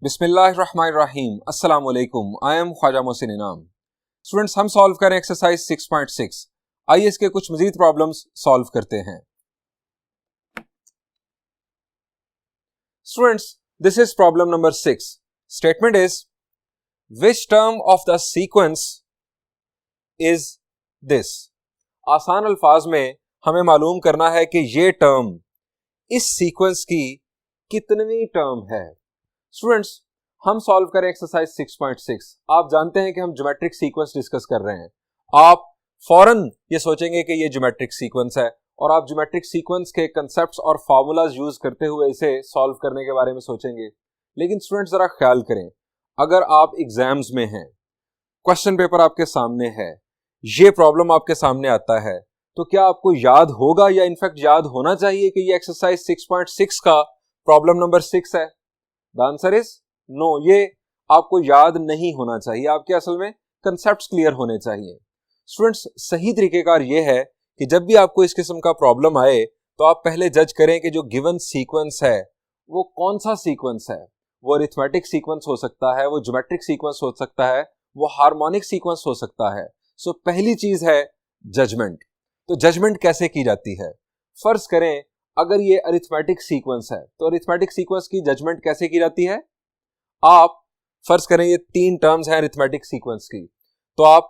बिस्मिल्लाहिर्रहमानिर्रहीम। अस्सलाम वालेकुम। आई एम ख्वाजा मोहसिन इनाम। स्टूडेंट्स, हम सॉल्व करें एक्सरसाइज 6.6। आइए इसके कुछ मजीद प्रॉब्लम्स सॉल्व करते हैं। Students, this is problem number 6। Statement is which term of the sequence is this. आसान अल्फाज में हमें मालूम करना है कि ये टर्म इस सीक्वेंस की कितनी टर्म है। स्टूडेंट्स, हम सॉल्व करें एक्सरसाइज 6.6। आप जानते हैं कि हम ज्योमेट्रिक सीक्वेंस डिस्कस कर रहे हैं। आप फौरन ये सोचेंगे कि ये ज्योमेट्रिक सीक्वेंस है और आप ज्योमेट्रिक सीक्वेंस के कंसेप्ट्स और फार्मूलाज यूज करते हुए इसे सॉल्व करने के बारे में सोचेंगे। लेकिन स्टूडेंट्स, जरा ख्याल करें, अगर आप एग्जाम्स में हैं, क्वेश्चन पेपर आपके सामने है, ये प्रॉब्लम आपके सामने आता है, तो क्या आपको याद होगा या इनफैक्ट याद होना चाहिए कि ये एक्सरसाइज 6.6 का प्रॉब्लम नंबर 6 है? The answer is no. ये आपको याद नहीं होना चाहिए। आपके असल में कंसेप्ट्स क्लियर होने चाहिए। स्टूडेंट्स, सही तरीकेकार ये है कि जब भी आपको इस किस्म का प्रॉब्लम आए तो आप पहले जज करें कि जो गिवन सीक्वेंस है वो कौन सा सीक्वेंस है। वो अरिथमेटिक सीक्वेंस हो सकता है, वो ज्योमेट्रिक सीक्वेंस हो सकता है, वो हार्मोनिक सीक्वेंस हो सकता है। सो पहली चीज है जजमेंट। तो जजमेंट कैसे की जाती है? फर्ज करें अगर ये अरिथमेटिक सीक्वेंस है तो अरिथमेटिक सीक्वेंस की जजमेंट कैसे की जाती है? आप फर्ज करें ये 3 टर्म्स हैं अरिथमेटिक सीक्वेंस की, तो आप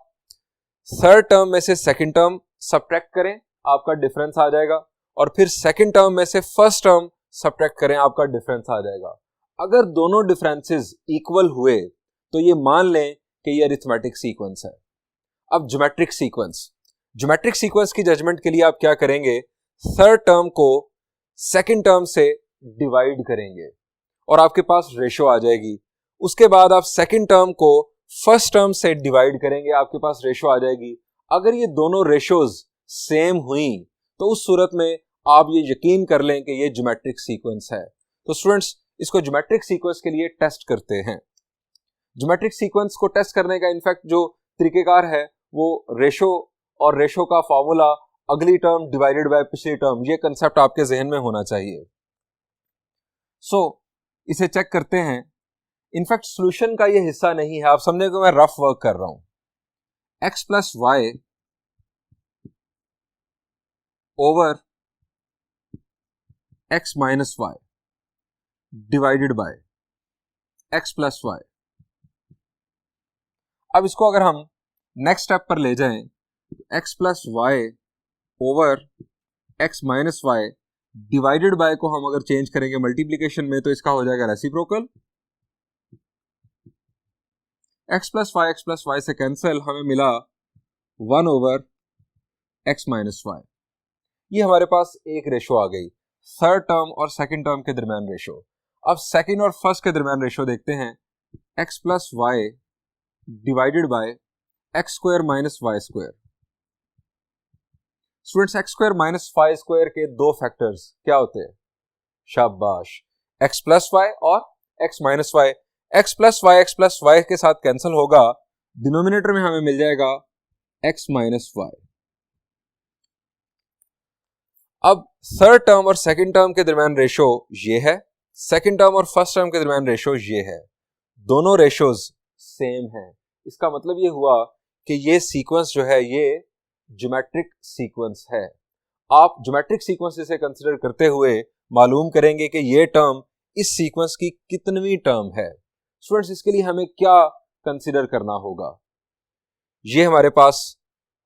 थर्ड टर्म में से सेकंड टर्म सब्ट्रैक्ट करें, आपका डिफरेंस आ जाएगा, और फिर सेकंड टर्म में से फर्स्ट टर्म सब्ट्रैक्ट करें, आपका डिफरेंस आ जाएगा। अगर दोनों डिफरेंसेस इक्वल हुए तो ये मान लें कि ये अरिथमेटिक सीक्वेंस है। अब ज्योमेट्रिक सीक्वेंस की जजमेंट के लिए आप क्या करेंगे? थर्ड टर्म को सेकंड टर्म से डिवाइड करेंगे और आपके पास रेशो आ जाएगी। उसके बाद आप सेकंड टर्म को फर्स्ट टर्म से डिवाइड करेंगे, आपके पास रेशो आ जाएगी। अगर ये दोनों रेशोज सेम हुई तो उस सूरत में आप ये यकीन कर लें कि ये ज्योमेट्रिक सीक्वेंस है। तो स्टूडेंट्स, इसको ज्योमेट्रिक सीक्वेंस के लिए टेस्ट करते हैं। ज्योमेट्रिक सीक्वेंस को टेस्ट करने का इनफैक्ट जो तरीकेकार है वो रेशो और रेशो का फॉर्मूला अगली टर्म डिवाइडेड बाय पिछली टर्म, ये कंसेप्ट आपके जहन में होना चाहिए। सो इसे चेक करते हैं। इनफैक्ट सॉल्यूशन का ये हिस्सा नहीं है, आप समझने को मैं रफ वर्क कर रहा हूं। x plus y over x minus y divided by x plus y. अब इसको अगर हम नेक्स्ट स्टेप पर ले जाएं, x plus y over x minus y divided by को हम अगर चेंज करेंगे मल्टीप्लीकेशन में तो इसका हो जाएगा रेसिप्रोकल। x प्लस वाई से कैंसिल, हमें मिला 1 ओवर x माइनस वाई। ये हमारे पास एक रेशो आ गई, थर्ड टर्म और सेकंड टर्म के दरमियान रेशो। अब सेकंड और फर्स्ट के दरमियान रेशो देखते हैं। x plus y divided by x square minus y square. Students, x square minus y square के दो फैक्टर्स क्या होते हैं? शाबाश, x प्लस वाई और x minus y. x plus y के साथ कैंसिल होगा, डिनोमिनेटर में हमें मिल जाएगा x माइनस वाई। अब थर्ड टर्म और सेकंड टर्म के दरमियान रेशो ये है, सेकंड टर्म और फर्स्ट टर्म के दरमियान रेशो ये है। दोनों रेशोज सेम हैं। इसका मतलब ये हुआ कि ये सीक्वेंस जो है ये ज्योमेट्रिक सीक्वेंस है। आप ज्योमेट्रिक सीक्वेंस इसे कंसिडर करते हुए मालूम करेंगे कि ये टर्म इस सीक्वेंस की कितनवीं टर्म है। स्टूडेंट्स, इसके लिए हमें क्या कंसिडर करना होगा? ये हमारे पास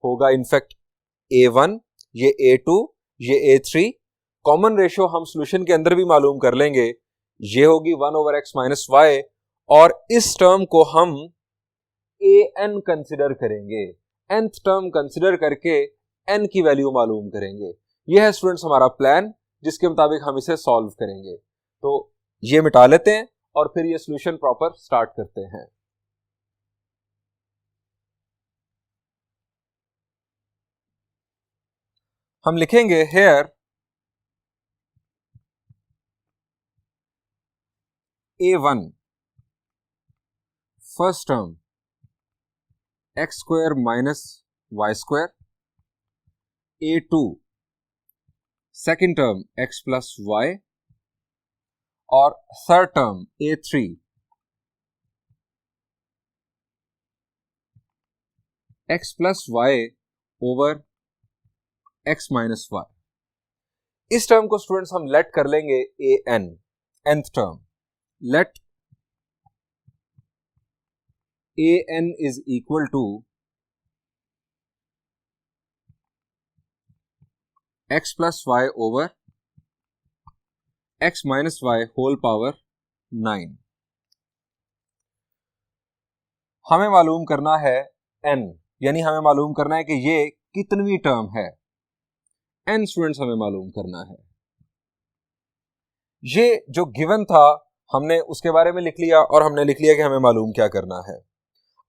होगा इनफैक्ट a1, ये a2, ये a3। कॉमन रेशो हम सॉल्यूशन के अंदर भी मालूम कर लेंगे, ये होगी 1 ओवर x माइनस वाई, और इस टर्म को हम an कंसिडर करेंगे। nth टर्म कंसिडर करके n की वैल्यू मालूम करेंगे। यह है स्टूडेंट्स हमारा प्लान, जिसके मुताबिक हम इसे सॉल्व करेंगे। तो ये मिटा लेते हैं और फिर ये सॉल्यूशन प्रॉपर स्टार्ट करते हैं। हम लिखेंगे here a1 first term x square minus y square, a2 second term x plus y, और third term a3 x plus y over x minus y. इस टर्म को स्टूडेंट्स हम लेट कर लेंगे an, nth term. Let an is equal to x plus y over x minus y whole power 9। हमें मालूम करना है n, यानी हमें मालूम करना है कि ये कितनी टर्म है। n स्टूडेंट्स हमें मालूम करना है। ये जो गिवन था हमने उसके बारे में लिख लिया और हमने लिख लिया कि हमें मालूम क्या करना है।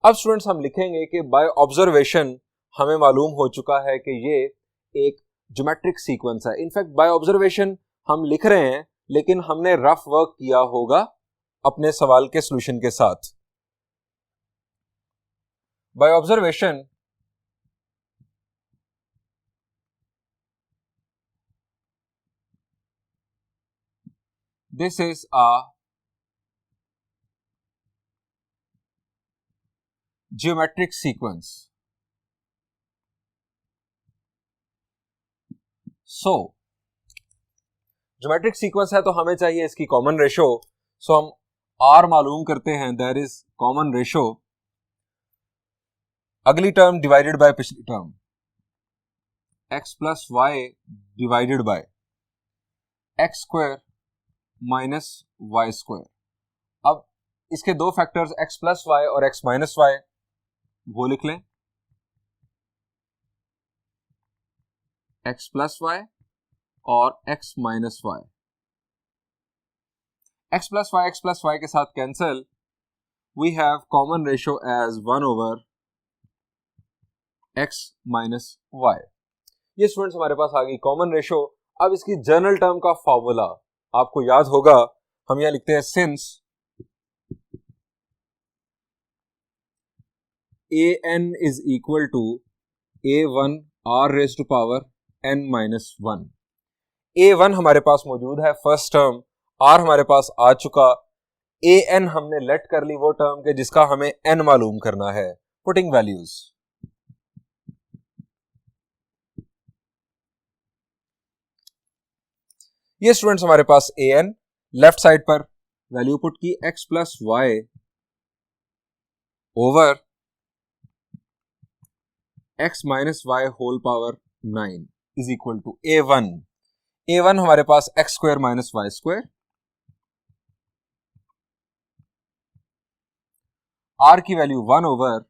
अब स्टूडेंट्स हम लिखेंगे कि बाय ऑब्जर्वेशन हमें मालूम हो चुका है कि ये एक ज्योमेट्रिक सीक्वेंस है। इनफैक्ट बाय ऑब्जर्वेशन हम लिख रहे हैं, लेकिन हमने रफ वर्क किया होगा अपने सवाल के सॉल्यूशन के साथ। By observation this is a geometric sequence. So geometric sequence है तो हमें चाहिए इसकी कॉमन रेशो। सो हम r मालूम करते हैं, दैट इज कॉमन रेशो अगली टर्म डिवाइडेड बाय पिछली term, x plus y divided by x square minus y square. अब इसके दो फैक्टर्स x प्लस वाई और x माइनस वाई वो लिख लें, x प्लस वाई और x minus y. x plus y के साथ cancel, we have common ratio as 1 over x minus y. ये स्टूडेंट्स हमारे पास आ गई कॉमन रेशो। अब इसकी जनरल टर्म का फॉर्मूला आपको याद होगा, हम यहां लिखते हैं since an is equal to a1 r raised to power n minus 1। a1 हमारे पास मौजूद है फर्स्ट टर्म, r हमारे पास आ चुका, an हमने लेट कर ली वो टर्म के जिसका हमें n मालूम करना है। पुटिंग वैल्यूज, ये स्टूडेंट्स हमारे पास an लेफ्ट साइड पर वैल्यू पुट की x plus y over x minus y whole power 9 is equal to a1 हमारे पास x square minus y square, r की value 1 over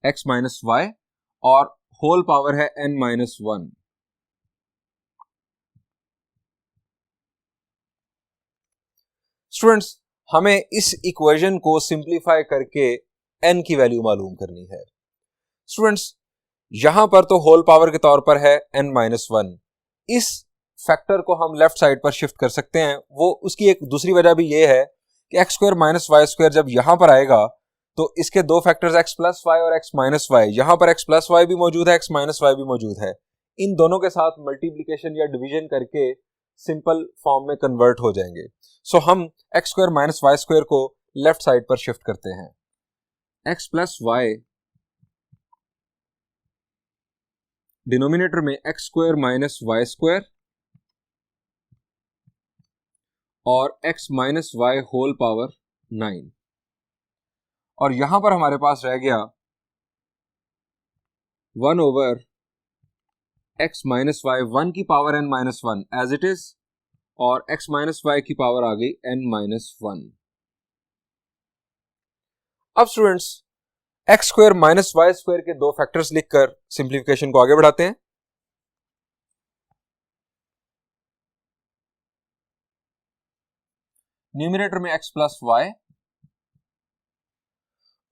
x minus y और whole power है n minus 1। Students हमें इस equation को simplify करके n की वैल्यू मालूम करनी है। स्टूडेंट्स यहां पर तो होल पावर के तौर पर है n माइनस 1, इस फैक्टर को हम लेफ्ट साइड पर शिफ्ट कर सकते हैं। वो उसकी एक दूसरी वजह भी ये है कि x square minus y square जब यहां पर आएगा तो इसके दो फैक्टर्स x प्लस वाई और x माइनस वाई, यहां पर x प्लस वाई भी मौजूद है, x माइनस वाई भी मौजूद है, इन दोनों के साथ मल्टीप्लिकेशन या डिवीजन करके सिंपल फॉर्म में कन्वर्ट हो जाएंगे। सो हम x square minus y square को लेफ्ट साइड पर शिफ्ट करते हैं। x प्लस वाई डिनोमिनेटर में x square minus y square और x minus y whole power 9, और यहां पर हमारे पास रह गया 1 ओवर x माइनस वाई 1 की power n minus 1 as it is, और x माइनस वाई की पावर आ गई n माइनस 1। अब students x square minus y square के दो फैक्टर्स लिखकर सिंप्लीफिकेशन को आगे बढ़ाते हैं। न्यूमरेटर में x प्लस वाई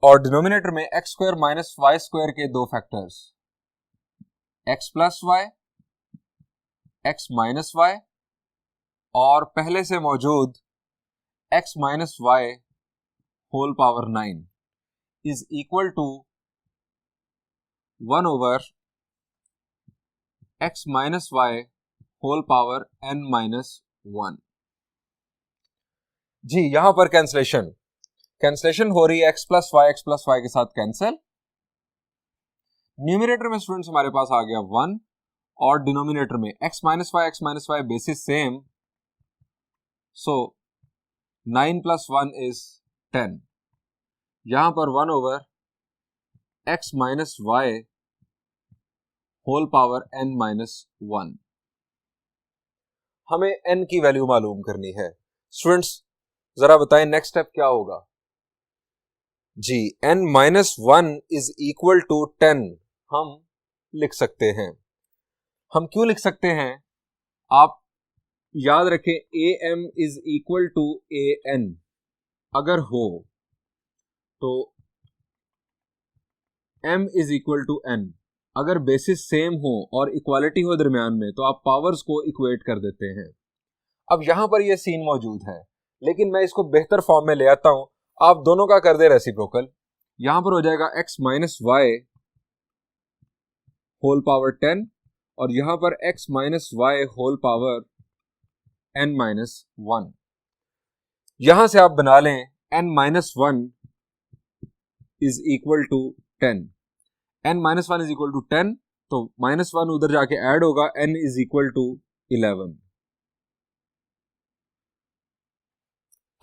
और डिनोमिनेटर में x square minus y square के दो factors x plus y, x minus y और पहले से मौजूद x minus y whole power 9 is equal to 1 over x minus y whole power n minus 1। जी यहां पर कैंसलेशन कैंसलेशन हो रही है, x प्लस वाई के साथ कैंसिल। न्यूमरेटर में स्टूडेंट्स हमारे पास आ गया 1 और डिनोमिनेटर में x minus y basis same, so 9 plus 1 is 10। यहां पर 1 over x minus y whole power n minus 1। हमें n की वैल्यू मालूम करनी है। स्टूडेंट्स जरा बताएं नेक्स्ट स्टेप क्या होगा जी। n minus 1 is equal to 10 हम लिख सकते हैं। हम क्यों लिख सकते हैं, आप याद रखें am is equal to an अगर हो तो m is equal to n, अगर बेसिस सेम हो और इक्वालिटी हो दरमियान में तो आप पावर्स को इक्वेट कर देते हैं। अब यहां पर यह सीन मौजूद है, लेकिन मैं इसको बेहतर फॉर्म में ले आता हूं। आप दोनों का कर दे रेसिप्रोकल। यहां पर हो जाएगा x minus y whole power 10 और यहां पर x minus y whole power n minus 1। यहां से आप बना लें n minus 1 is equal to 10। n minus 1 is equal to 10, तो माइनस 1 उधर जाके ऐड होगा, n इज इक्वल टू 11।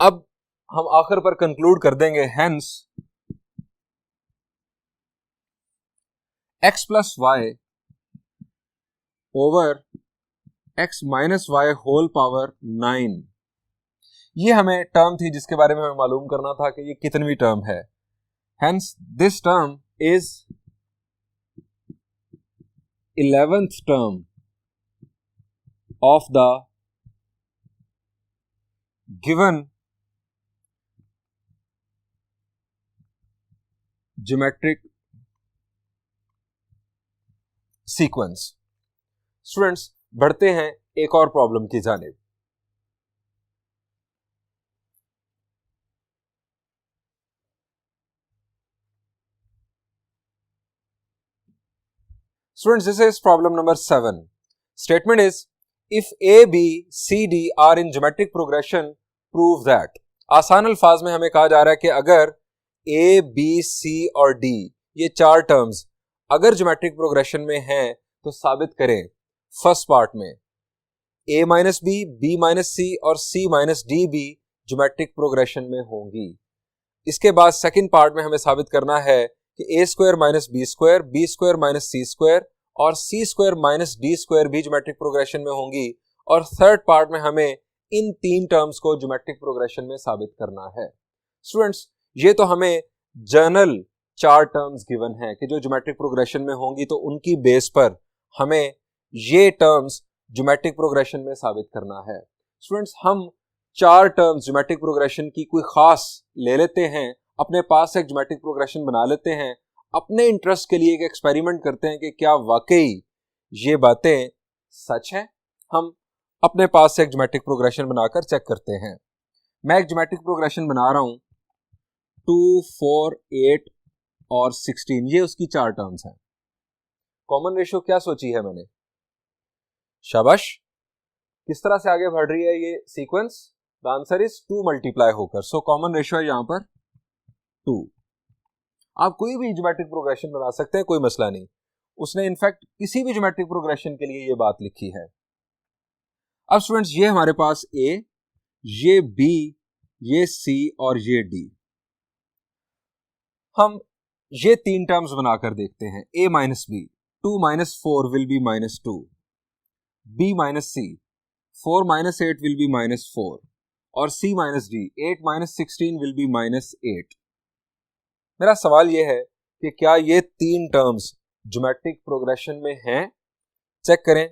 अब हम आखिर पर कंक्लूड कर देंगे, hence x plus y over x minus y whole power 9, ये हमें टर्म थी जिसके बारे में हमें मालूम करना था कि ये कितनवी टर्म है। Hence this term is 11th term of the given geometric sequence. Students बढ़ते हैं एक और प्रॉब्लम की जानिब। Students, this is problem number 7. Statement is, if A, B, C, D are in geometric progression, prove that. आसान अल्फाज में हमें कहा जा रहा है कि अगर A, B, C और D ये चार टर्म्स अगर ज्योमेट्रिक प्रोग्रेशन में हैं तो साबित करें। फर्स्ट पार्ट में A minus b, B minus C और C माइनस D भी ज्योमेट्रिक प्रोग्रेशन में होंगी। इसके बाद सेकंड पार्ट में हमें साबित करना है कि a square minus b square, b square minus c square और c square minus d square भी ज्योमेट्रिक प्रोग्रेशन में होंगी। और थर्ड पार्ट में हमें इन तीन टर्म्स को ज्योमेट्रिक प्रोग्रेशन में साबित करना है। स्टूडेंट्स ये तो हमें जनरल चार टर्म्स गिवन है कि जो ज्योमेट्रिक प्रोग्रेशन में होंगी, तो उनकी बेस पर हमें ये टर्म्स ज्योमेट्रिक प्रोग्रेशन में साबित करना है। स्टूडेंट्स हम चार टर्म्स ज्योमेट्रिक प्रोग्रेशन की कोई खास ले लेते हैं, अपने पास एक ज्योमेट्रिक प्रोग्रेशन बना लेते हैं, अपने इंटरेस्ट के लिए एक एक्सपेरिमेंट करते हैं कि क्या वाकई ये बातें सच हैं। हम अपने पास से एक ज्योमेट्रिक प्रोग्रेशन बनाकर चेक करते हैं। मैं एक ज्योमेट्रिक प्रोग्रेशन बना रहा हूं 2, 4, 8 और 16, ये उसकी चार टर्म्स हैं। कॉमन रेशियो क्या सोची है मैंने? शाबाश। किस तरह से आगे बढ़ रही है ये sequence? The answer is 2 multiply होकर। सो कॉमन रेशियो है यहां पर 2। आप कोई भी ज्योमेट्रिक प्रोग्रेशन बना सकते हैं, कोई मसला नहीं। उसने इनफैक्ट किसी भी ज्योमेट्रिक प्रोग्रेशन के लिए ये बात लिखी है। अब स्टूडेंट्स ये हमारे पास A, ये B, ये C और ये D। हम ये तीन टर्म्स बनाकर देखते हैं। A minus B, 2 minus 4 will be minus 2, B minus C, 4 minus 8 will be minus 4 और C minus D, 8 minus 16 will be minus 8। मेरा सवाल यह है कि क्या ये तीन टर्म्स ज्योमेट्रिक प्रोग्रेशन में हैं? चेक करें।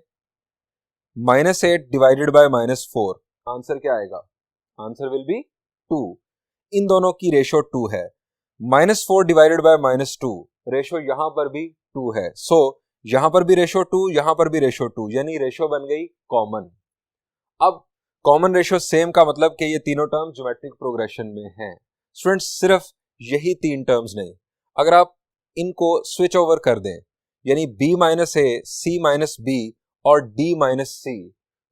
-8 डिवाइडेड बाय -4, आंसर क्या आएगा? Answer will be 2। इन दोनों की रेशो 2 है। -4 डिवाइडेड बाय -2, रेशो यहां पर भी 2 है। सो यहां पर भी रेशो 2, यहां पर भी रेशो 2, यानी रेशो बन गई कॉमन। अब कॉमन रेशो सेम का मतलब कि ये तीनों टर्म ज्योमेट्रिक प्रोग्रेशन में हैं। स्टूडेंट्स सिर्फ यही तीन टर्म्स नहीं, अगर आप इनको स्विच ओवर कर दें, यानी B माइनस ए, C माइनस बी और D माइनस सी,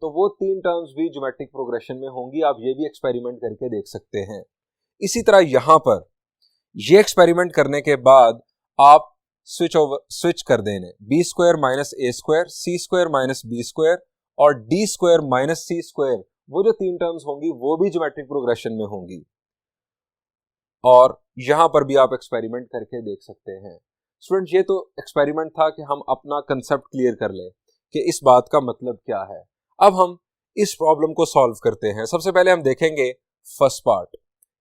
तो वो तीन टर्म्स भी ज्योमेट्रिक प्रोग्रेशन में होंगी। आप ये भी एक्सपेरिमेंट करके देख सकते हैं। इसी तरह यहां पर ये एक्सपेरिमेंट करने के बाद आप स्विच कर देने बी स्क्वायर माइनस ए स्क्वायर, सी स्क्वायर माइनस बी स्क्वायर और D square minus c square, वो जो तीन टर्म्स होंगी वो भी ज्योमेट्रिक प्रोग्रेशन में होंगी। और यहां पर भी आप एक्सपेरिमेंट करके देख सकते हैं। स्टूडेंट, ये तो एक्सपेरिमेंट था कि हम अपना कंसेप्ट क्लियर कर लें कि इस बात का मतलब क्या है। अब हम इस प्रॉब्लम को सॉल्व करते हैं। सबसे पहले हम देखेंगे फर्स्ट पार्ट,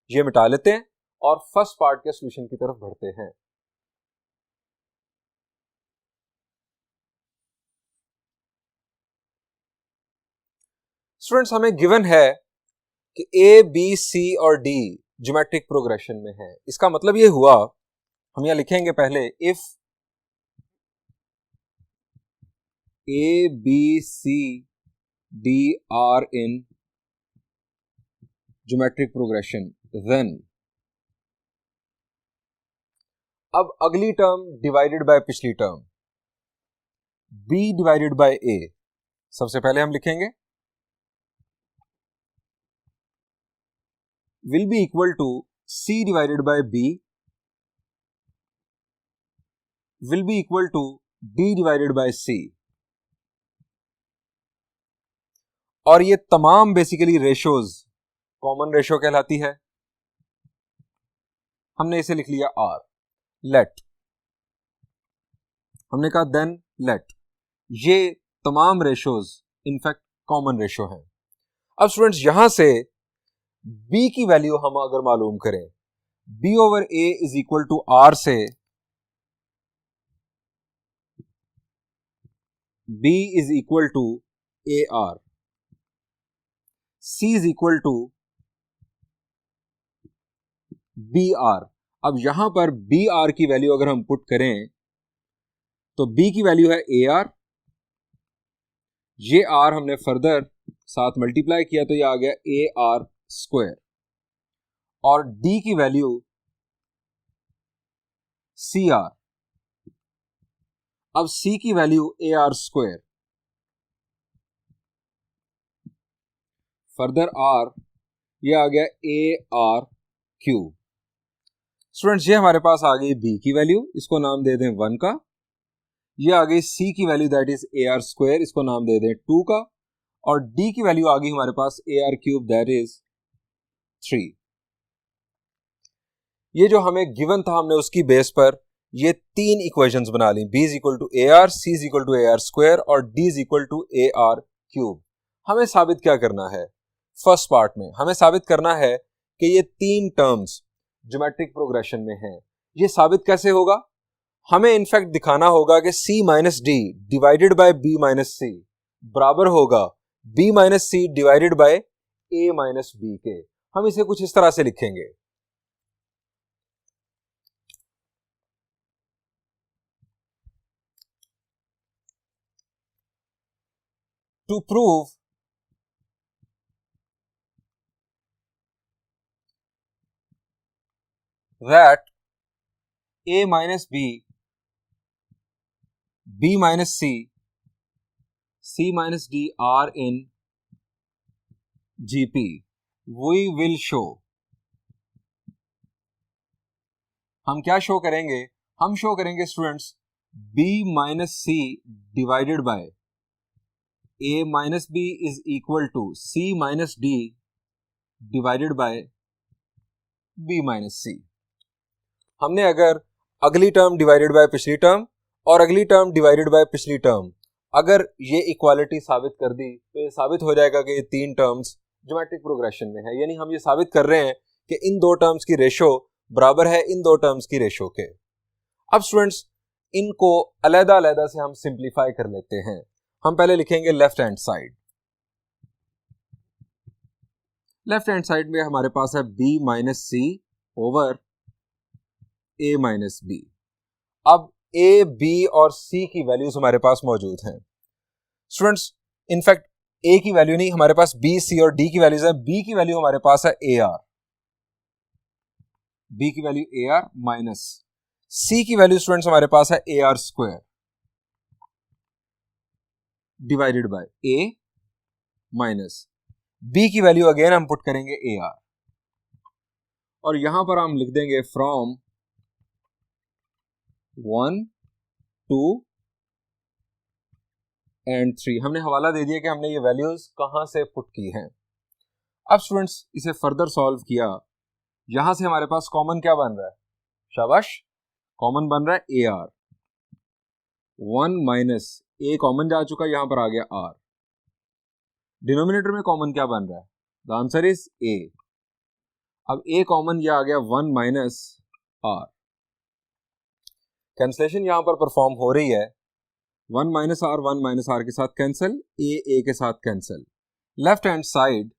ये मिटा लेते हैं और फर्स्ट पार्ट के सॉल्यूशन की तरफ बढ़ते हैं। स्टूडेंट्स, हमें गिवन है कि ए बी सी और डी ज्योमेट्रिक प्रोग्रेशन में है। इसका मतलब ये हुआ, हम यहां लिखेंगे पहले, if a b c d are in geometric progression then, अब अगली टर्म डिवाइडेड बाय पिछली term, b divided bye a। सबसे पहले हम लिखेंगे will be equal to c divided by b will be equal to d divided by c। और ये तमाम बेसिकली रेशोज कॉमन रेशो कहलाती है। हमने इसे लिख लिया r। लेट, हमने कहा देन लेट, ये तमाम रेशोज इनफैक्ट कॉमन रेशो हैं। अब स्टूडेंट्स, यहां से b की वैल्यू हम अगर मालूम करें, b over a is equal to r से b is equal to a r, c is equal to b r. अब यहां पर बी आर की वैल्यू अगर हम पुट करें तो b की वैल्यू है ए आर, ये r हमने फर्दर साथ मल्टीप्लाई किया तो ये आ गया ए आर स्क्वायर, और d की वैल्यू सी आर। अब c की value a r square, further r, ये आ गया ए आर क्यूब। स्टूडेंट्स, ये हमारे पास आ गई b की वैल्यू, इसको नाम दे दें 1 का। ये आ गई c की value that is a r square, इसको नाम दे दें 2 का। और d की वैल्यू आ गई हमारे पास a r cube that is 3। ये जो हमें गिवन था, हमने उसकी बेस पर ये तीन इक्वेशंस बना ली, b is equal to a r, c is equal to a r square और d is equal to a r cube. हमें साबित क्या करना है? फर्स्ट पार्ट में हमें साबित करना है कि ये तीन टर्म्स ज्योमेट्रिक प्रोग्रेशन में हैं। ये साबित कैसे होगा? हमें इनफैक्ट दिखाना होगा कि c minus d divided by b minus c बराबर होगा b minus c divided by a minus b के। हम इसे कुछ इस तरह से लिखेंगे, to prove that a minus b, b minus c, c minus d are in GP, we will show। हम क्या शो करेंगे? हम शो करेंगे students b minus c divided by a minus b is equal to c minus d divided by b minus c. हमने अगर अगली term divided by पिछली term और अगली टर्म डिवाइडेड बाय पिछली टर्म, अगर ये इक्वालिटी साबित कर दी तो ये साबित हो जाएगा कि ये तीन टर्म्स ज्योमेट्रिक प्रोग्रेशन में है। यानी हम ये साबित कर रहे हैं कि इन दो टर्म्स की रेशो बराबर है इन दो टर्म्स की रेशो के। अब स्टूडेंट्स, इनको अलग अलग से हम सिंप्लीफाई कर लेते हैं। हम पहले लिखेंगे left hand side. Left hand side में हमारे पास है b minus c over a minus b. अब a, b और c की वैल्यूज हमारे पास मौजूद हैं। स्टूडेंट्स, इनफैक्ट a की वैल्यू नहीं, हमारे पास b, c और d की वैल्यूज है। b की वैल्यू हमारे पास है ए आर, b की value a r minus c की वैल्यू स्टूडेंट्स हमारे पास है a r square divided bye a minus b की वैल्यू अगेन हम पुट करेंगे ए आर। और यहां पर हम लिख देंगे फ्रॉम 1 2 एंड 3। हमने हवाला दे दिया कि हमने ये वैल्यूज कहां से पुट की हैं। अब स्टूडेंट्स इसे फर्दर सॉल्व किया, यहां से हमारे पास कॉमन क्या बन रहा है, शाबाश, कॉमन बन रहा है a are. 1 minus A common जा चुका, यहां पर आ गया आर। डिनोमिनेटर में कॉमन क्या बन रहा है, द आंसर इज ए। अब ए कॉमन ये आ गया 1 माइनस आर। कैंसलेशन यहां पर परफॉर्म हो रही है, 1 माइनस आर के साथ कैंसिल, ए के साथ cancel. Left hand side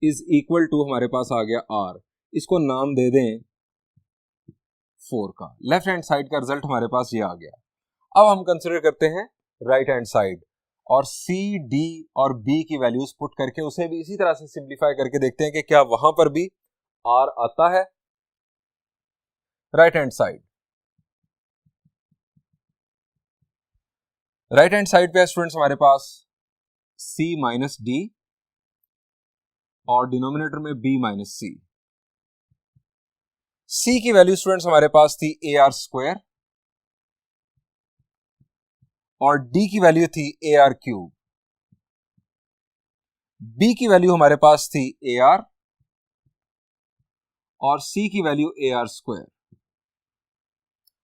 is equal to हमारे पास आ गया आर, इसको नाम दे दें 4 का। लेफ्ट हैंड साइड का रिजल्ट हमारे पास ये आ गया। अब हम कंसिडर करते हैं राइट हैंड साइड और सी डी और बी की वैल्यूज पुट करके उसे भी इसी तरह से सिंप्लीफाई करके देखते हैं कि क्या वहां पर भी आर आता है। राइट हैंड साइड पे स्टूडेंट्स हमारे पास c माइनस डी और डिनोमिनेटर में b माइनस सी। c की वैल्यू स्टूडेंट्स हमारे पास थी ए आर स्क्वायर और d की वैल्यू थी ए आर क्यूब। b की वैल्यू हमारे पास थी ए आर और c की वैल्यू ए आर स्क्वायर।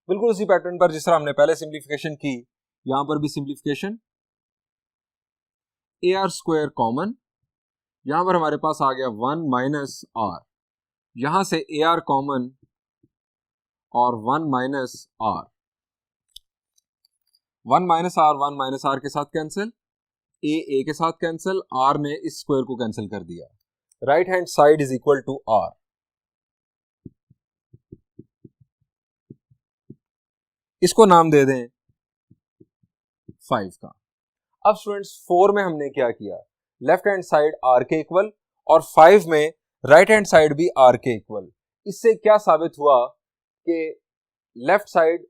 बिल्कुल उसी पैटर्न पर जिस तरह हमने पहले सिंप्लीफिकेशन की, यहां पर भी सिंप्लीफिकेशन, ए आर स्क्वायर कॉमन, यहां पर हमारे पास आ गया 1 माइनस आर, यहां से ए आर कॉमन और 1 माइनस आर, 1 माइनस आर के साथ कैंसिल, ए के साथ कैंसिल, आर ने इस स्क्वायर को कैंसिल कर दिया। Right hand side is equal to r. इसको नाम दे दें 5 का। अब स्टूडेंट्स 4 में हमने क्या किया, लेफ्ट हैंड साइड आर के इक्वल और 5 में राइट हैंड साइड भी आर के इक्वल। इससे क्या साबित हुआ कि लेफ्ट साइड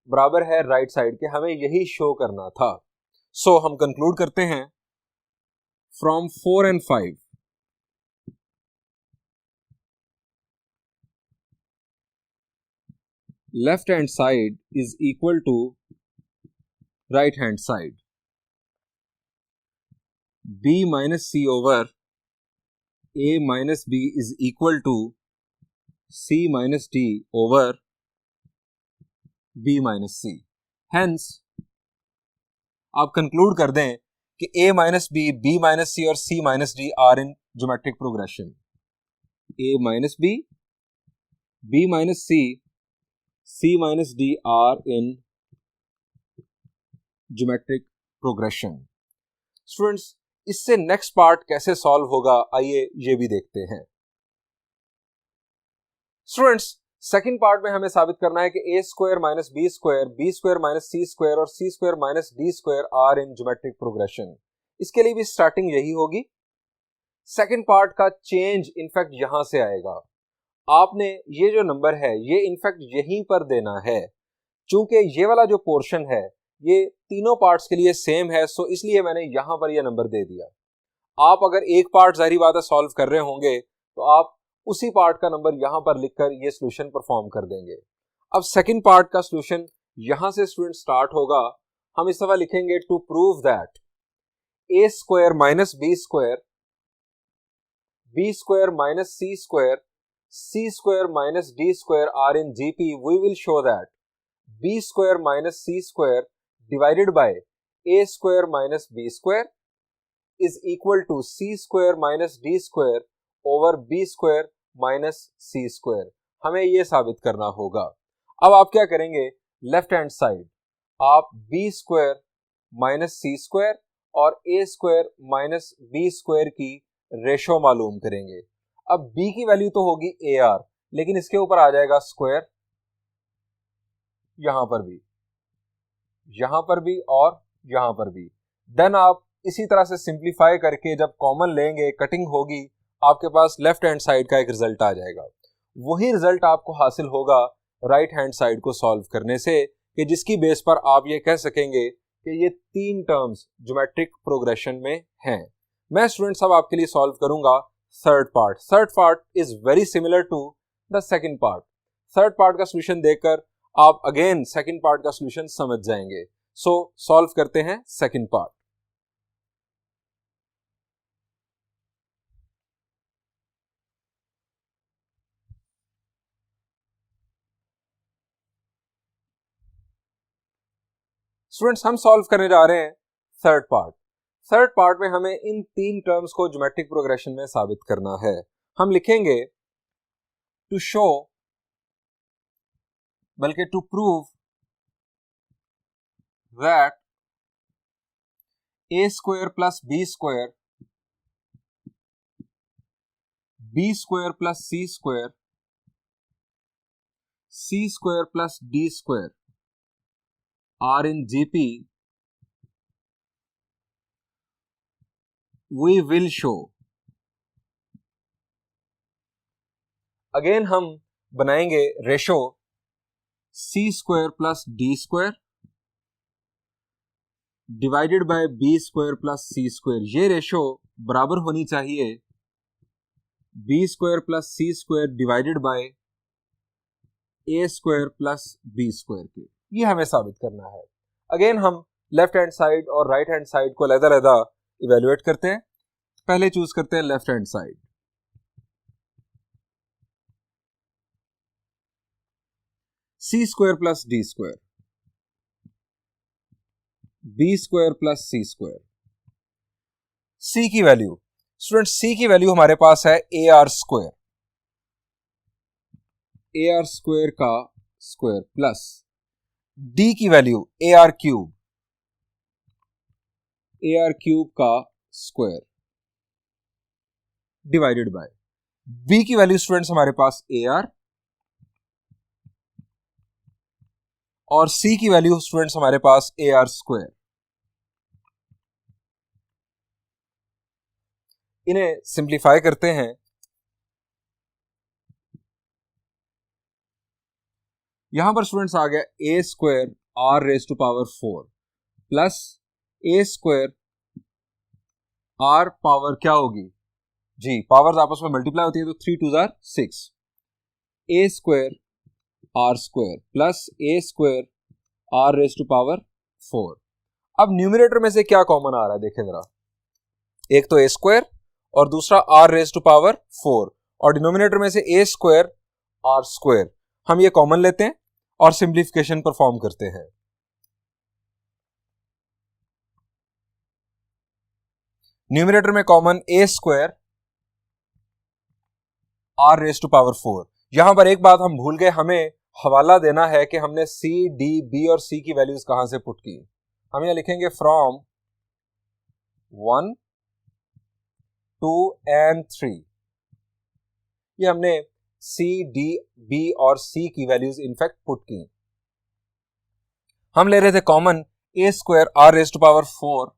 बराबर है राइट साइड के, हमें यही शो करना था। सो हम कंक्लूड करते हैं from 4 and 5 left hand side is equal to right hand side. b minus c over a minus b is equal to c minus d over b minus c. Hence, आप conclude कर दें कि a minus b, b minus c और c minus d are in geometric progression. a minus b, b minus c, C minus D are in geometric progression. Students, इससे next part कैसे solve होगा, आइए ये भी देखते हैं। स्टूडेंट्स, सेकंड पार्ट में हमें साबित करना है कि a square minus b square minus c square और c square minus d square are in geometric progression. इसके लिए भी स्टार्टिंग यही होगी। सेकंड पार्ट का चेंज इनफैक्ट यहां से आएगा। आपने ये जो नंबर है ये इनफैक्ट यहीं पर देना है, चूंकि ये वाला जो पोर्शन है ये तीनों पार्ट्स के लिए सेम है, सो इसलिए मैंने यहां पर ये नंबर दे दिया। आप अगर एक पार्ट जाहिर बात है सॉल्व कर रहे होंगे तो आप उसी पार्ट का नंबर यहां पर लिखकर ये सॉल्यूशन परफॉर्म कर देंगे। अब सेकंड पार्ट का सॉल्यूशन यहां से स्टूडेंट स्टार्ट होगा। हम इस दफा लिखेंगे to prove that a square minus b square minus c square minus d square are in GP, we will show that b square minus c square divided by a square minus b square is equal to c square minus d square over b square minus c square. हमें ये साबित करना होगा। अब आप क्या करेंगे, left hand side आप b square minus c square और a square minus b square की रेशो मालूम करेंगे। अब b की वैल्यू तो होगी ए आर, लेकिन इसके ऊपर आ जाएगा स्क्वायर, यहां पर भी और यहां पर भी। देन आप इसी तरह से सिंप्लीफाई करके जब कॉमन लेंगे, कटिंग होगी, आपके पास लेफ्ट हैंड साइड का एक रिजल्ट आ जाएगा। वही रिजल्ट आपको हासिल होगा राइट हैंड साइड को सॉल्व करने से, कि जिसकी बेस पर आप ये कह सकेंगे कि ये तीन टर्म्स ज्योमेट्रिक प्रोग्रेशन में हैं। मैं स्टूडेंट्स अब आपके लिए सॉल्व करूंगा third part is very similar to the second part. Third part का सॉल्यूशन देखकर आप अगेन सेकंड पार्ट का सॉल्यूशन समझ जाएंगे। सो सॉल्व करते हैं सेकंड पार्ट। स्टूडेंट्स, हम सॉल्व करने जा रहे हैं थर्ड पार्ट। थर्ड पार्ट में हमें इन तीन टर्म्स को ज्योमेट्रिक प्रोग्रेशन में साबित करना है। हम लिखेंगे टू शो, बल्कि to prove that a square plus b square, b square plus c square, c square plus d square are in GP, we will show। Again हम बनाएंगे ratio c square plus d square divided by b square plus c square। ये ratio बराबर होनी चाहिए b square plus c square divided bye a square plus b square के। ये हमें साबित करना है। अगेन हम लेफ्ट हैंड साइड और राइट हैंड साइड को अलग-अलग इवेलुएट करते हैं। पहले चूज करते हैं left hand side. c square plus d square, b square plus c square। c की वैल्यू, स्टूडेंट c की वैल्यू हमारे पास है ar स्क्वायर, ar स्क्वायर का स्क्वायर प्लस d की value ar cube, ar cube का स्क्वायर डिवाइडेड बाय b की value students हमारे पास ar और c की वैल्यू स्टूडेंट्स हमारे पास ar स्क्वायर। इन्हें सिंप्लीफाई करते हैं। यहां पर स्टूडेंट्स आ गया a square r raise to power 4 plus a square r power क्या होगी जी, पावर्स आपस में मल्टीप्लाई होती है तो 3 2 जार 6, a square r square plus a square r raise to power 4। अब न्यूमरेटर में से क्या कॉमन आ रहा है देखें जरा, एक तो a स्क्वायर और दूसरा r रेज टू पावर 4 और डिनोमिनेटर में से a स्क्वायर r स्क्वायर। हम ये कॉमन लेते हैं और सिंप्लीफिकेशन परफॉर्म करते हैं। न्यूमरेटर में common a square r raise to power 4। यहां पर एक बात हम भूल गए, हमें हवाला देना है कि हमने c, d, b और c की वैल्यूज कहां से पुट की। हम यहां लिखेंगे फ्रॉम 1 2 एंड 3। ये हमने c, d, b और c की वैल्यूज इनफैक्ट पुट की। हम ले रहे थे common a square r raise to power 4,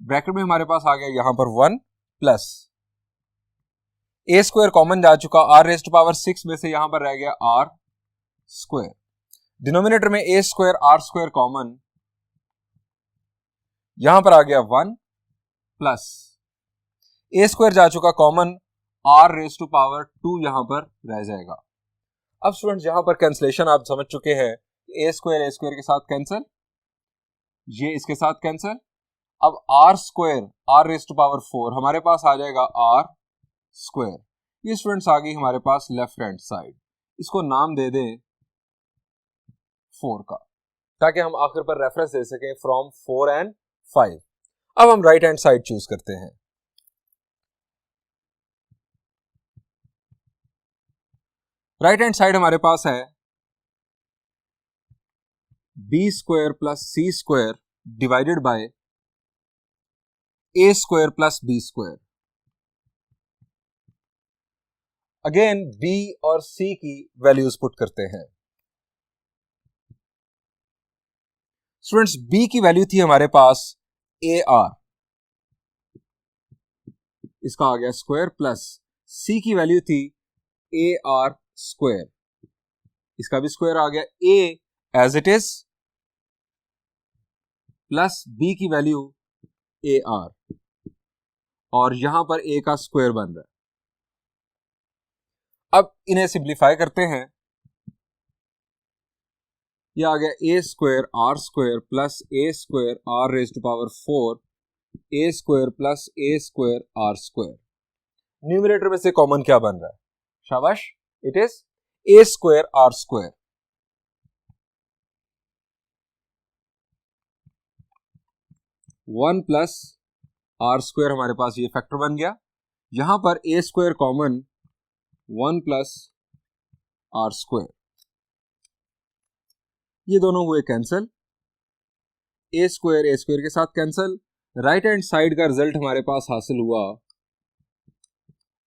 bracket में हमारे पास आ गया यहां पर 1 प्लस a स्क्वायर कॉमन जा चुका, r रेज टू पावर 6 में से यहां पर रह गया r स्क्वायर। डिनोमिनेटर में a square r square common, यहां पर आ गया 1 प्लस a स्क्वायर जा चुका common, r raise to power 2 यहां पर रह जाएगा। अब स्टूडेंट्स यहां पर कैंसलेशन आप समझ चुके हैं, a स्क्वायर के साथ कैंसिल, ये इसके साथ कैंसिल। अब r square r raise to power 4 हमारे पास आ जाएगा r स्क्वायर। ये स्टूडेंट्स आ गई हमारे पास लेफ्ट हैंड साइड, इसको नाम दे दें 4 का, ताकि हम आखिर पर रेफरेंस दे सकें फ्रॉम 4 एंड 5। अब हम राइट हैंड साइड चूज करते हैं। राइट हैंड साइड हमारे पास है b square plus c square divided bye a square plus b square. Again b और c की वैल्यूज पुट करते हैं। स्टूडेंट्स b की वैल्यू थी हमारे पास ar, इसका आ गया स्क्वायर प्लस c की वैल्यू थी ar स्क्वायर, इसका भी स्क्वायर आ गया, a as it is plus b की वैल्यू ar और यहां पर a का स्क्वायर बन रहा है। अब इन्हें सिंप्लीफाई करते हैं, ये आ गया a square r square plus a square r raise to power 4 a square plus a square r square. Numerator में से कॉमन क्या बन रहा है? शाबाश, it is a square r square. One plus r square हमारे पास ये फैक्टर बन गया। यहां पर a square common, one plus r square, ये दोनों हुए कैंसिल, a स्क्वायर के साथ कैंसिल। राइट हैंड साइड का रिजल्ट हमारे पास हासिल हुआ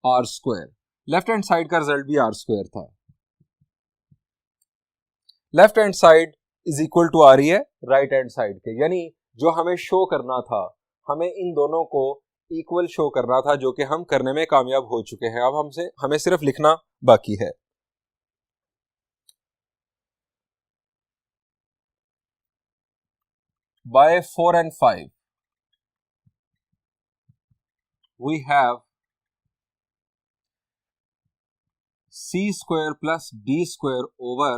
r square, left hand side का रिजल्ट भी आर स्क्वायर था। Left hand side is equal to आ रही है राइट हैंड साइड के, यानी जो हमें शो करना था, हमें इन दोनों को इक्वल शो करना था, जो कि हम करने में कामयाब हो चुके हैं। अब हमें सिर्फ लिखना बाकी है। By 4 and 5 we have c square plus d square over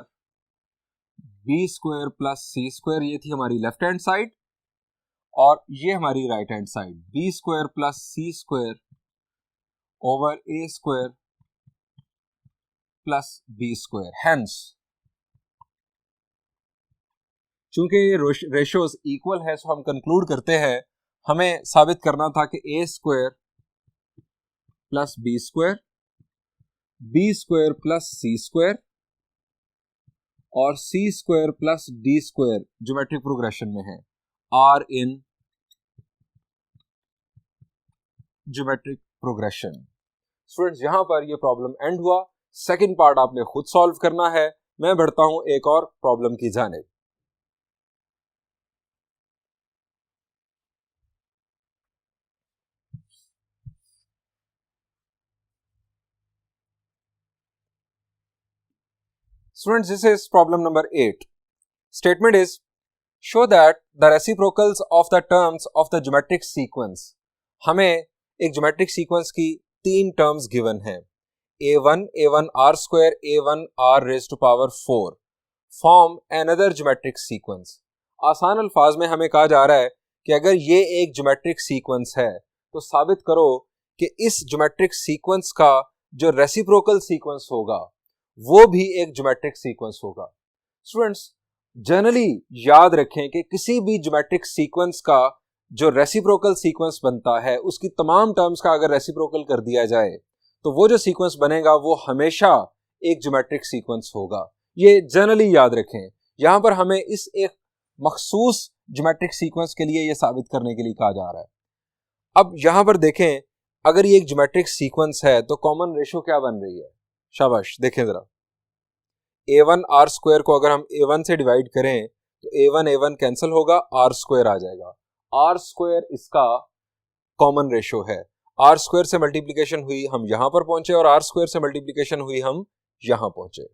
b square plus c square, ये थी हमारी लेफ्ट हैंड साइड, और ये हमारी right hand side b square plus c square over a square plus b square. Hence चूंकि ये ratios equal है, सो हम कंक्लूड करते हैं, हमें साबित करना था कि a square plus b square plus c square और c square plus d square geometric progression में है, are in geometric progression. Students, यहां पर ये प्रॉब्लम एंड हुआ। सेकंड पार्ट आपने खुद सॉल्व करना है। मैं बढ़ता हूं एक और प्रॉब्लम की जानिब। Students, this is problem number 8. Statement is, show that the reciprocals of the terms of the geometric sequence. हमें एक geometric sequence की तीन terms given हैं, a1 r square a1 r raised to power 4 form another geometric sequence. आसान अल्फाज में हमें कहा जा रहा है कि अगर ये एक geometric sequence है तो साबित करो कि इस geometric sequence का जो reciprocal sequence होगा वो भी एक ज्योमेट्रिक सीक्वेंस होगा। स्टूडेंट्स, जनरली याद रखें कि किसी भी ज्योमेट्रिक सीक्वेंस का जो रेसिप्रोकल सीक्वेंस बनता है, उसकी तमाम टर्म्स का अगर रेसिप्रोकल कर दिया जाए तो वो जो सीक्वेंस बनेगा वो हमेशा एक ज्योमेट्रिक सीक्वेंस होगा। ये जनरली याद रखें। यहां पर हमें इस एक मखसूस ज्योमेट्रिक सीक्वेंस के लिए ये साबित करने के लिए कहा जा रहा है। अब यहां पर देखें, अगर ये एक ज्योमेट्रिक सीक्वेंस है तो कॉमन रेशियो क्या बन रही है? शाबाश, देखें जरा, a1 r स्क्वायर को अगर हम a1 से डिवाइड करें तो a1 कैंसिल होगा, r स्क्वायर आ जाएगा। r स्क्वायर इसका कॉमन रेशियो है। r स्क्वायर से मल्टीप्लिकेशन हुई, हम यहां पर पहुंचे, और r स्क्वायर से मल्टीप्लिकेशन हुई, हम यहां पहुंचे।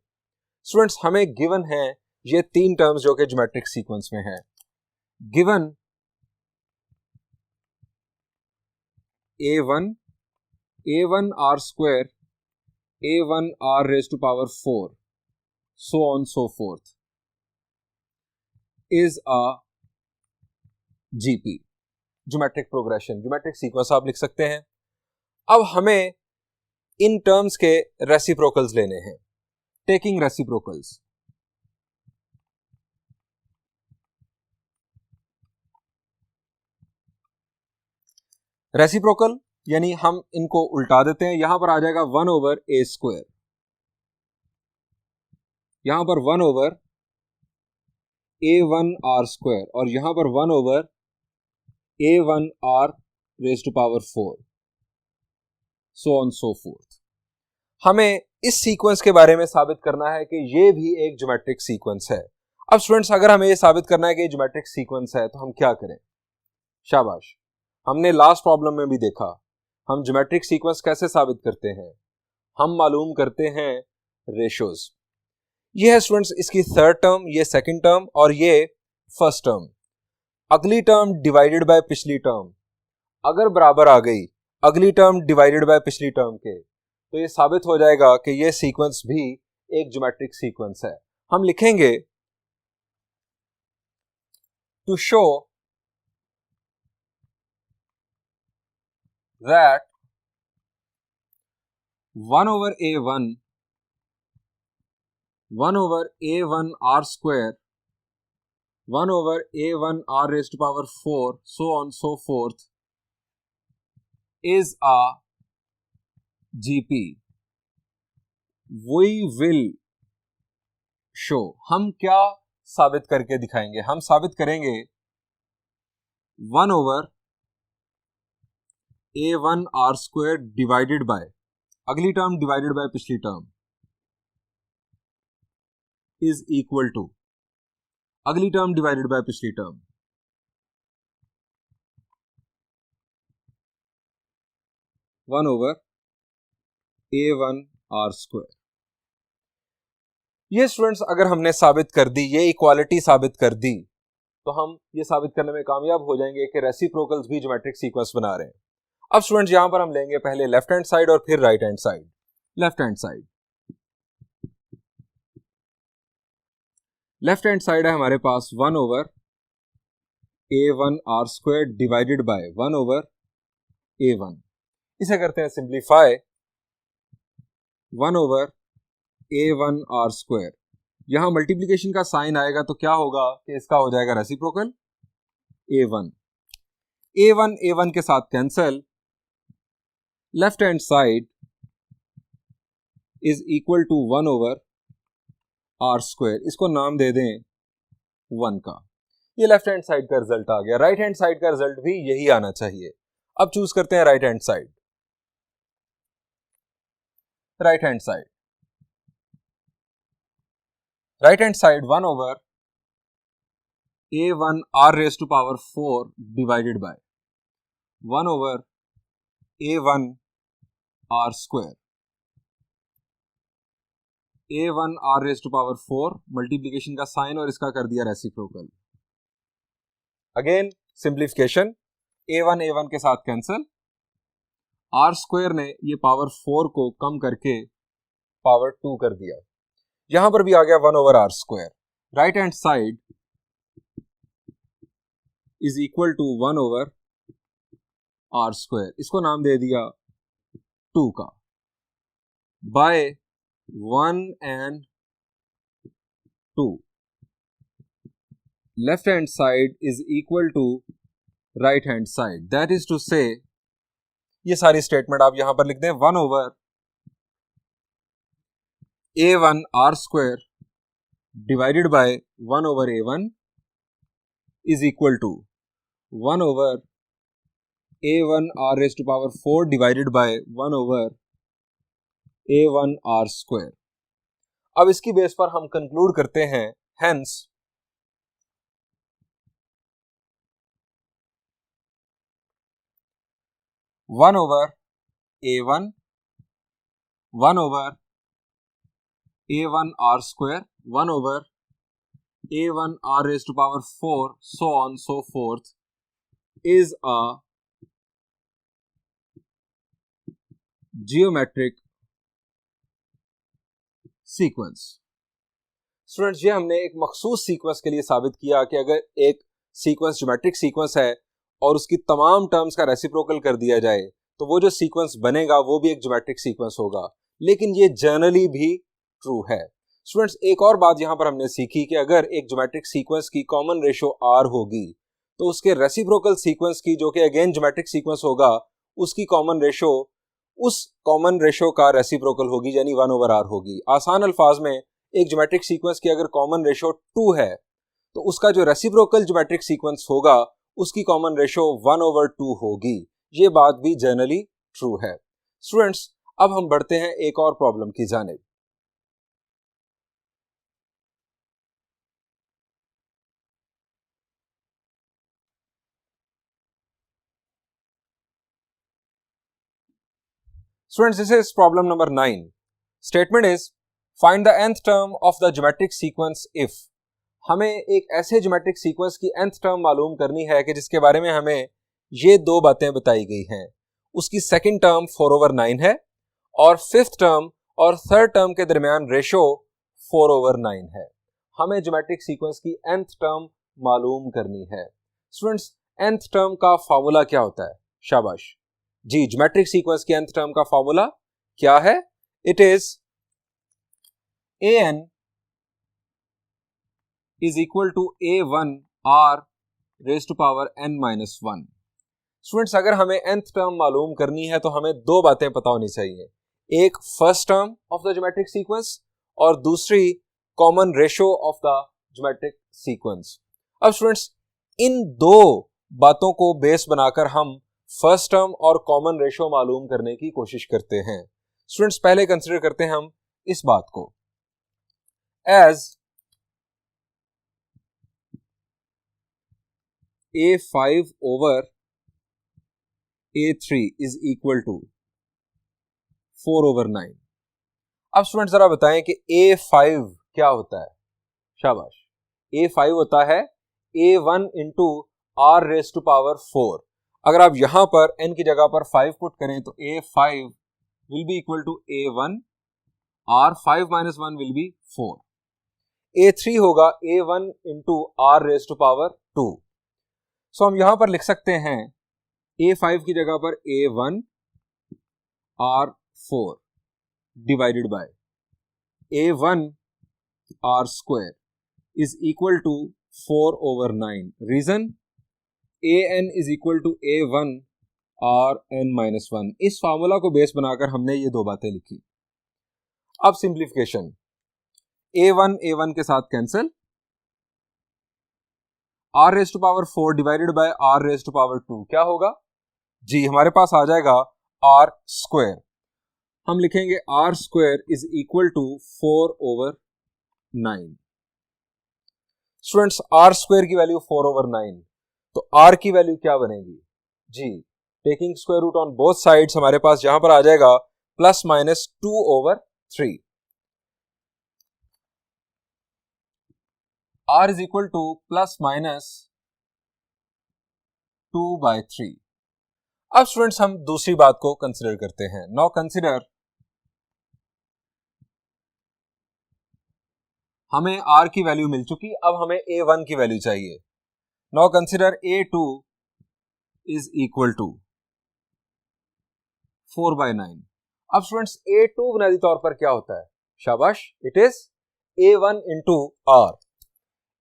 स्टूडेंट्स, हमें गिवन है ये तीन टर्म्स जो कि ज्योमेट्रिक सीक्वेंस में है। Given a1 r square a1 r raised to power 4 so on so forth is a GP, geometric progression, geometric sequence आप लिख सकते हैं। अब हमें इन टर्म्स के रेसिप्रोकल्स लेने हैं। टेकिंग रेसिप्रोकल्स, रेसिप्रोकल यानी हम इनको उल्टा देते हैं। यहां पर आ जाएगा 1 ओवर a स्क्वायर, यहां पर 1 ओवर a1 r स्क्वायर, और यहां पर 1 over a1 r raise to power 4 so on so forth. हमें इस सीक्वेंस के बारे में साबित करना है कि ये भी एक ज्योमेट्रिक सीक्वेंस है। अब स्टूडेंट्स, अगर हमें ये साबित करना है कि ये ज्योमेट्रिक सीक्वेंस है तो हम क्या करें? शाबाश, हमने लास्ट प्रॉब्लम में भी देखा हम ज्योमेट्रिक सीक्वेंस कैसे साबित करते हैं। हम मालूम करते हैं रेशियोज। ये है स्टूडेंट्स इसकी थर्ड टर्म, ये सेकंड टर्म और ये फर्स्ट टर्म। अगली टर्म डिवाइडेड बाय पिछली टर्म अगर बराबर आ गई, अगली टर्म डिवाइडेड बाय पिछली टर्म के, तो ये साबित हो जाएगा कि ये सीक्वेंस भी एक ज्योमेट्रिक सीक्वेंस है। हम लिखेंगे to show that 1 over a1 1 over a1 r square 1 over a1 r raised to power 4 so on so forth is a GP. We will show. हम क्या साबित करके दिखाएंगे? हम साबित करेंगे 1 over a1 r square divided by, अगली term divided by पिछली टर्म, इज इक्वल टू अगली टर्म डिवाइडेड बाय पिछली term, 1 over a1 r square। ये स्टूडेंट्स अगर हमने साबित कर दी, ये इक्वालिटी साबित कर दी, तो हम ये साबित करने में कामयाब हो जाएंगे कि रेसिप्रोकल्स भी ज्योमेट्रिक सीक्वेंस बना रहे हैं। अब स्टूडेंट्स यहां पर हम लेंगे पहले लेफ्ट हैंड साइड और फिर right hand side. Left hand side, left hand side है हमारे पास 1 over a1 r square divided by 1 over a1। इसे करते हैं simplify, 1 over a1 r square, यहां मल्टीप्लीकेशन का साइन आएगा तो क्या होगा कि इसका हो जाएगा रेसिप्रोकल a1। a1 a1 के साथ cancel, left hand side is equal to 1 over r square, इसको नाम दे दें 1 का। ये लेफ्ट हैंड साइड का रिजल्ट आ गया। राइट हैंड साइड का रिजल्ट भी यही आना चाहिए। अब चूज करते हैं right hand side. Right hand side, right hand side 1 over a1 r raised to power 4 divided by 1 over a1 r square, a1 r raised to power 4 multiplication का sign और इसका कर दिया reciprocal. Again simplification, a1 a1 के साथ cancel, r square ने ये power 4 को कम करके पावर 2 कर दिया। यहां पर भी आ गया 1 over r square. Right hand side is equal to 1 over r square, इसको नाम दे दिया 2 का, by 1 and 2। Left hand side is equal to right hand side, that is to say, ये सारी स्टेटमेंट आप यहां पर लिख दें, 1 over a1 r square divided by 1 over a1 is equal to 1 over a1 r raised to power 4 divided by 1 over a1 r square। अब इसकी base पर हम कंक्लूड करते हैं, hence 1 over a1 1 over a1 r square 1 over a1 r raised to power 4 so on so forth is a geometric sequence। Students, ये हमने एक मखसूस सीक्वेंस के लिए साबित किया कि अगर एक सीक्वेंस ज्योमेट्रिक सीक्वेंस है और उसकी तमाम टर्म्स का रेसिप्रोकल कर दिया जाए तो वो जो सीक्वेंस बनेगा वो भी एक ज्योमेट्रिक सीक्वेंस होगा। लेकिन ये जनरली भी ट्रू है। स्टूडेंट्स, एक और बात यहां पर हमने सीखी कि अगर एक ज्योमेट्रिक सीक्वेंस की कॉमन रेशो r होगी तो उसके रेसिप्रोकल सीक्वेंस की, जो कि अगेन ज्योमेट्रिक सीक्वेंस होगा, उसकी कॉमन रेशो उस कॉमन रेशो का रेसिप्रोकल होगी, यानी 1 over r होगी। आसान अल्फाज में एक ज्योमेट्रिक सीक्वेंस की अगर कॉमन रेशो 2 है तो उसका जो रेसिप्रोकल ज्योमेट्रिक सीक्वेंस होगा उसकी कॉमन रेशो 1 over 2 होगी। ये बात भी जनरली ट्रू है। स्टूडेंट्स, अब हम बढ़ते हैं एक और प्रॉब्लम की जानिब। Students, this is problem number 9. Statement is, find the nth term of the geometric sequence if। हमें एक ऐसे ज्योमेट्रिक सीक्वेंस की nth टर्म मालूम करनी है कि जिसके बारे में हमें ये दो बातें बताई गई हैं। उसकी सेकंड टर्म 4/9 है और फिफ्थ टर्म और थर्ड टर्म के दरमियान रेशो 4/9 है। हमें ज्योमेट्रिक सीक्वेंस की nth टर्म मालूम करनी है। स्टूडेंट्स, nth टर्म का फॉर्मूला क्या होता है? शाबाश जी, ज्योमेट्रिक सीक्वेंस की nth टर्म का फॉर्मूला क्या है? It is an is equal to a1 r raised to power n-1। Students, अगर हमें nth टर्म मालूम करनी है तो हमें दो बातें पता होनी चाहिए, एक first term of the geometric sequence और दूसरी common ratio of the geometric sequence. अब स्टूडेंट्स, इन दो बातों को बेस बनाकर हम फर्स्ट टर्म और कॉमन रेशो मालूम करने की कोशिश करते हैं। स्टूडेंट्स, पहले कंसीडर करते हैं हम इस बात को, as a5/a3 is equal to 4/9। अब स्टूडेंट जरा बताएं कि a5 क्या होता है? शाबाश, a5 होता है a1 into r raise to power 4। अगर आप यहां पर n की जगह पर 5 पुट करें तो a5 will be equal to a1 r 5 - 1 will be 4। a3 होगा a1 into r raise to power 2। So हम यहां पर लिख सकते हैं a5 की जगह पर a1 r4 divided by a1 r² is equal to 4/9। Reason, an is equal to a1 rn-1। इस फार्मूला को बेस बनाकर हमने ये दो बातें लिखी। अब सिंप्लीफिकेशन, a1 के साथ cancel, r raise to power 4 divided by r raise to power 2 क्या होगा जी? हमारे पास आ जाएगा r²। हम लिखेंगे r² is equal to 4/9। Students, r² की वैल्यू 4/9, तो r की वैल्यू क्या बनेगी जी? Taking square root on both sides हमारे पास यहां पर आ जाएगा ±2/3। r is equal to ±2/3। अब स्टूडेंट्स, हम दूसरी बात को कंसिडर करते हैं। नाउ कंसिडर, हमें r की वैल्यू मिल चुकी, अब हमें a1 की वैल्यू चाहिए। Now consider a2 is equal to 4/9। अब स्टूडेंट्स, a2 बुनियादी तौर पर क्या होता है? शाबाश, it is a1 into r।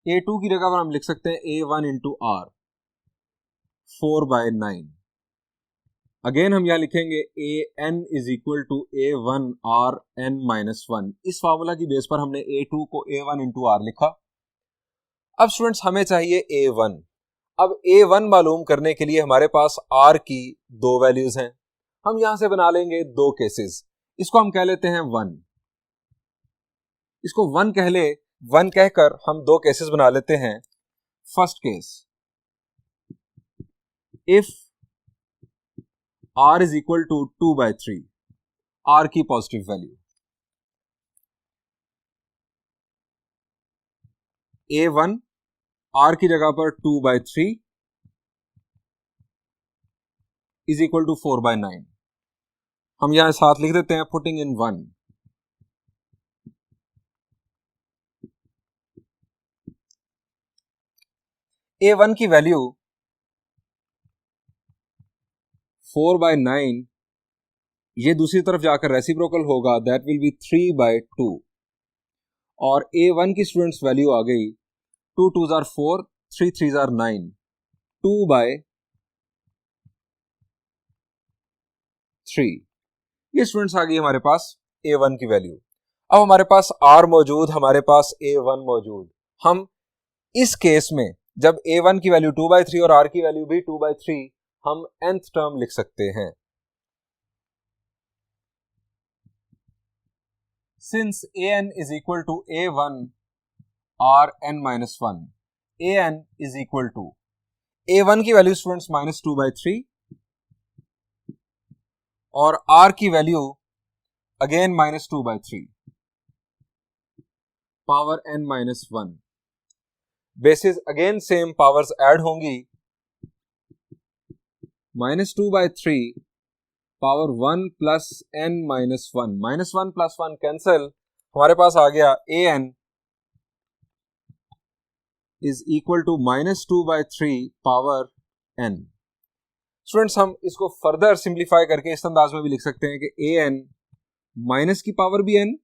a2 की जगह पर हम लिख सकते हैं a1 इंटू r 4/9। अगेन हम यहां लिखेंगे an is equal to a1 rn-1। इस फार्मूला की बेस पर हमने a2 को a1 इंटू r लिखा। अब स्टूडेंट्स, हमें चाहिए a1। अब a1 मालूम करने के लिए हमारे पास r की दो वैल्यूज हैं। हम यहां से बना लेंगे दो केसेस। इसको हम कह लेते हैं 1, इसको 1 कह ले। 1 कहकर हम दो केसेस बना लेते हैं। First case, if r is equal to 2/3, r की पॉजिटिव वैल्यू, a1 r की जगह पर 2/3 इज इक्वल टू 4/9। हम यहां साथ लिख देते हैं पुटिंग इन 1। a1 की वैल्यू 4/9, ये दूसरी तरफ जाकर रेसिप्रोकल होगा, दैट विल बी 3/2। और a1 की स्टूडेंट्स वैल्यू आ गई 2 2s are 4, 3 3s are 9, 2/3। ये स्टूडेंट्स आ गई हमारे पास a1 की वैल्यू। अब हमारे पास r मौजूद, हमारे पास a1 मौजूद। हम इस केस में जब a1 की वैल्यू 2/3 और r की वैल्यू भी 2/3, हम nth टर्म लिख सकते हैं। Since an is equal to a1 rn-1, an is equal to a1 की वैल्यू स्टूडेंट्स -2/3 और r की value again -2/3 power n-1। Basis again same, powers add होंगी, -2/3 power 1 plus n minus 1, minus 1 plus 1 cancel, हमारे पास आ गया an is equal to minus 2/3 power n। Students हम इसको फर्दर सिंप्लीफाई करके इस अंदाज में भी लिख सकते हैं कि an माइनस की पावर भी n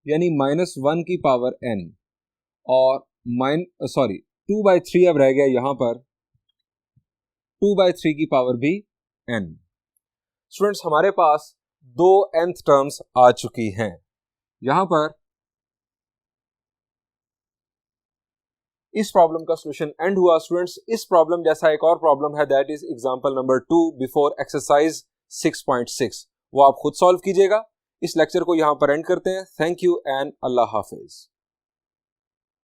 यानी माइनस 1 की पावर n और 2/3 अब रह गया यहां पर 2/3 की पावर भी n। स्टूडेंट्स हमारे पास दो nth टर्म्स आ चुकी हैं। यहां पर इस प्रॉब्लम का सॉल्यूशन एंड हुआ। स्टूडेंट्स इस प्रॉब्लम जैसा एक और प्रॉब्लम है, that is example number 2 before exercise 6.6, वो आप खुद सॉल्व कीजिएगा। इस लेक्चर को यहां पर एंड करते हैं। Thank you and Allah Hafiz.